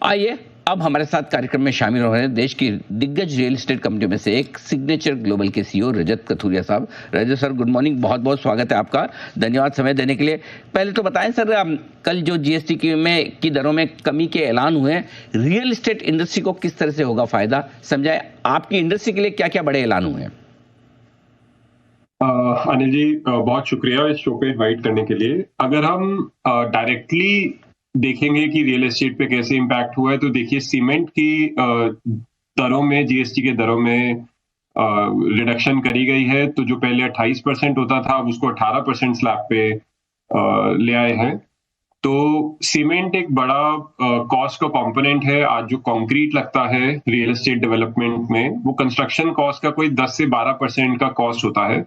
आइए अब हमारे साथ कार्यक्रम में शामिल हो रहे हैं देश की दिग्गज रियल एस्टेट कंपनियों में से एक सिग्नेचर ग्लोबल के सीईओ रजत कथुरिया साहब। रजत सर, गुड मॉर्निंग, बहुत बहुत स्वागत है आपका, धन्यवाद समय देने के लिए। पहले तो बताएं सर, कल जो जीएसटी की दरों में कमी के ऐलान हुए हैं, रियल एस्टेट इंडस्ट्री को किस तरह से होगा फायदा, समझाएं। आपकी इंडस्ट्री के लिए क्या क्या बड़े ऐलान हुए हैं? अनिल जी, बहुत शुक्रिया इस शो पे इनवाइट करने के लिए। अगर हम डायरेक्टली देखेंगे कि रियल एस्टेट पे कैसे इम्पैक्ट हुआ है, तो देखिए सीमेंट की दरों में, जीएसटी के दरों में रिडक्शन करी गई है। तो जो पहले 28% होता था, अब उसको 18% स्लैब पे ले आए हैं। तो सीमेंट एक बड़ा कॉस्ट का कंपोनेंट है। आज जो कंक्रीट लगता है रियल एस्टेट डेवलपमेंट में, वो कंस्ट्रक्शन कॉस्ट का कोई 10 से 12% का कॉस्ट होता है।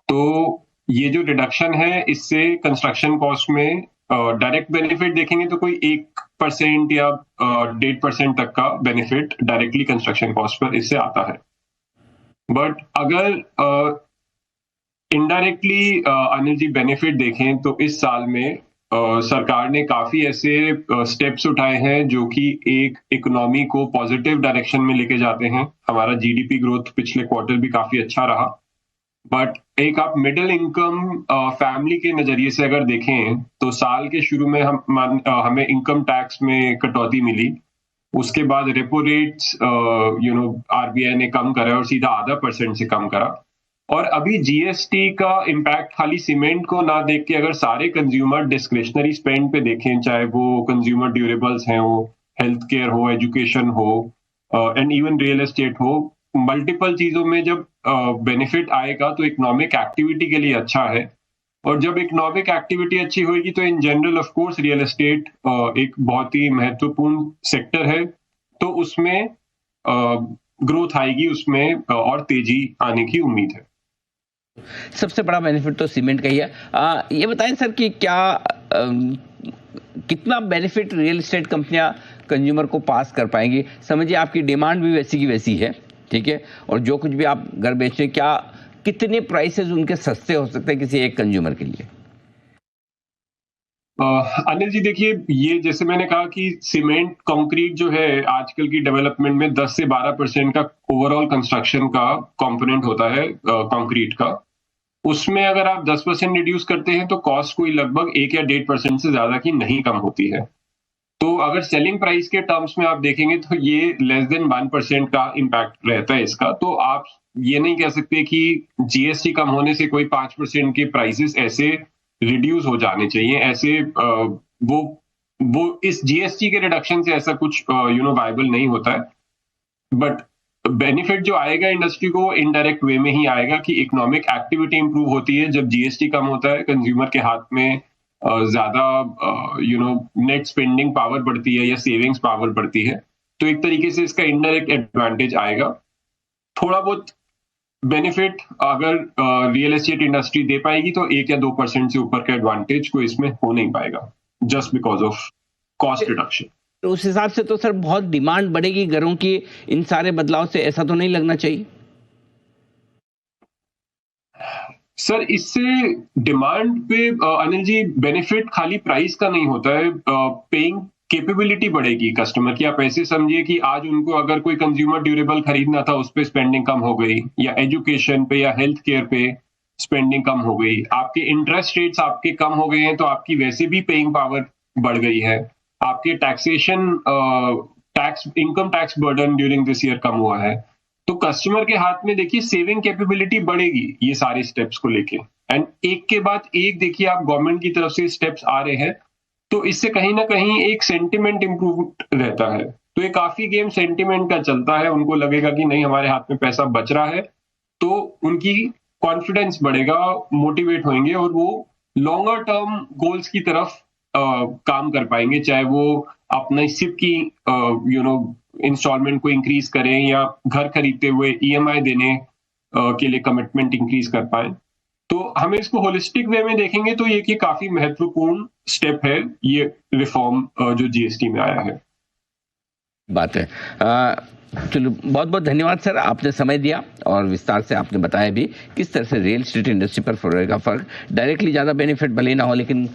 तो ये जो रिडक्शन है, इससे कंस्ट्रक्शन कॉस्ट में डायरेक्ट बेनिफिट देखेंगे तो कोई 1% या 1.5% तक का benefit directly construction cost per इससे आता है। बट अगर इनडायरेक्टली अनिल जी बेनिफिट देखें, तो इस साल में सरकार ने काफी ऐसे स्टेप्स उठाए हैं जो कि एक इकोनॉमी को पॉजिटिव डायरेक्शन में लेके जाते हैं। हमारा जीडीपी ग्रोथ पिछले क्वार्टर भी काफी अच्छा रहा। बट एक आप मिडिल इनकम फैमिली के नजरिए से अगर देखें, तो साल के शुरू में हमें इनकम टैक्स में कटौती मिली। उसके बाद रेपो रेट्स आरबीआई ने कम करा और सीधा 0.5% से कम करा। और अभी जीएसटी का इम्पैक्ट खाली सीमेंट को ना देख के अगर सारे कंज्यूमर डिस्क्रिशनरी स्पेंड पे देखें, चाहे वो कंज्यूमर ड्यूरेबल्स हैं, वो हेल्थ केयर हो, एजुकेशन हो, एंड इवन रियल एस्टेट हो, मल्टीपल चीजों में जब बेनिफिट आएगा तो इकोनॉमिक एक्टिविटी के लिए अच्छा है। और जब इकोनॉमिक एक्टिविटी अच्छी होगी तो in general of course real estate एक बहुत ही महत्वपूर्ण सेक्टर है, तो उसमें ग्रोथ आएगी, उसमें और तेजी आने की उम्मीद है। सबसे बड़ा बेनिफिट तो सीमेंट का ही है। ये बताएं सर कि क्या कितना बेनिफिट रियल एस्टेट कंपनियां कंज्यूमर को पास कर पाएंगी? समझिए आपकी डिमांड भी वैसी की वैसी है, ठीक है, और जो कुछ भी आप घर बेचते हैं, क्या कितने प्राइसेस उनके सस्ते हो सकते हैं किसी एक कंज्यूमर के लिए? अनिल जी, देखिए, ये जैसे मैंने कहा कि सीमेंट कंक्रीट जो है आजकल की डेवलपमेंट में 10 से 12% का ओवरऑल कंस्ट्रक्शन का कंपोनेंट होता है कंक्रीट का। उसमें अगर आप 10% रिड्यूस करते हैं तो कॉस्ट कोई लगभग 1 या 1.5% से ज्यादा की नहीं कम होती है। तो अगर सेलिंग प्राइस के टर्म्स में आप देखेंगे तो ये लेस देन 1% का इम्पैक्ट रहता है इसका। तो आप ये नहीं कह सकते कि जीएसटी कम होने से कोई 5% के प्राइसेस ऐसे रिड्यूस हो जाने चाहिए। ऐसे वो इस जीएसटी के रिडक्शन से ऐसा कुछ वायबल नहीं होता है। बट बेनिफिट जो आएगा इंडस्ट्री को, इनडायरेक्ट वे में ही आएगा कि इकोनॉमिक एक्टिविटी इंप्रूव होती है। जब जीएसटी कम होता है, कंज्यूमर के हाथ में ज्यादा नेट स्पेंडिंग पावर बढ़ती है या सेविंग्स पावर बढ़ती है, तो एक तरीके से इसका इनडायरेक्ट एडवांटेज आएगा। थोड़ा बहुत बेनिफिट अगर रियल एस्टेट इंडस्ट्री दे पाएगी तो 1 या 2% से ऊपर का एडवांटेज को इसमें हो नहीं पाएगा, just because of cost reduction. तो उस हिसाब से तो सर बहुत डिमांड बढ़ेगी घरों की इन सारे बदलाव से, ऐसा तो नहीं लगना चाहिए? सर, इससे डिमांड पे अनिल जी बेनिफिट खाली प्राइस का नहीं होता है, पेइंग कैपेबिलिटी बढ़ेगी कस्टमर की। आप ऐसे समझिए कि आज उनको अगर कोई कंज्यूमर ड्यूरेबल खरीदना था, उस पे स्पेंडिंग कम हो गई, या एजुकेशन पे या हेल्थ केयर पे स्पेंडिंग कम हो गई। आपके इंटरेस्ट रेट्स आपके कम हो गए हैं, तो आपकी वैसे भी पेइंग पावर बढ़ गई है। आपके taxation income tax burden during this year कम हुआ है। तो कस्टमर के हाथ में देखिए सेविंग कैपेबिलिटी बढ़ेगी ये सारे स्टेप्स को लेके। एंड एक के बाद एक देखिए आप गवर्नमेंट की तरफ से स्टेप्स आ रहे हैं, तो इससे कहीं ना कहीं एक सेंटिमेंट इंप्रूव रहता है। तो ये काफी गेम सेंटिमेंट का चलता है। उनको लगेगा कि नहीं, हमारे हाथ में पैसा बच रहा है, तो उनकी कॉन्फिडेंस बढ़ेगा, मोटिवेट होंगे और वो लॉन्गर टर्म गोल्स की तरफ काम कर पाएंगे। चाहे वो अपना सिप की इंस्टॉलमेंट को इंक्रीज करें या घर खरीदते हुए ईएमआई देने के लिए कमिटमेंट इंक्रीज कर पाए। तो हमें इसको होलिस्टिक वे में देखेंगे तो ये काफी महत्वपूर्ण स्टेप है, ये रिफॉर्म जो जीएसटी में आया है। बात है। चलो, बहुत बहुत धन्यवाद सर, आपने समय दिया और विस्तार से आपने बताया भी किस तरह से रियल एस्टेट इंडस्ट्री पर पड़ेगा फर्क। डायरेक्टली ज़्यादा बेनिफिट भले ना हो, लेकिन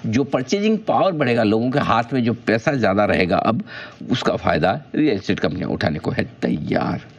जो परचेजिंग पावर बढ़ेगा, लोगों के हाथ में जो पैसा ज़्यादा रहेगा अब, उसका फ़ायदा रियल एस्टेट कंपनियां उठाने को है तैयार।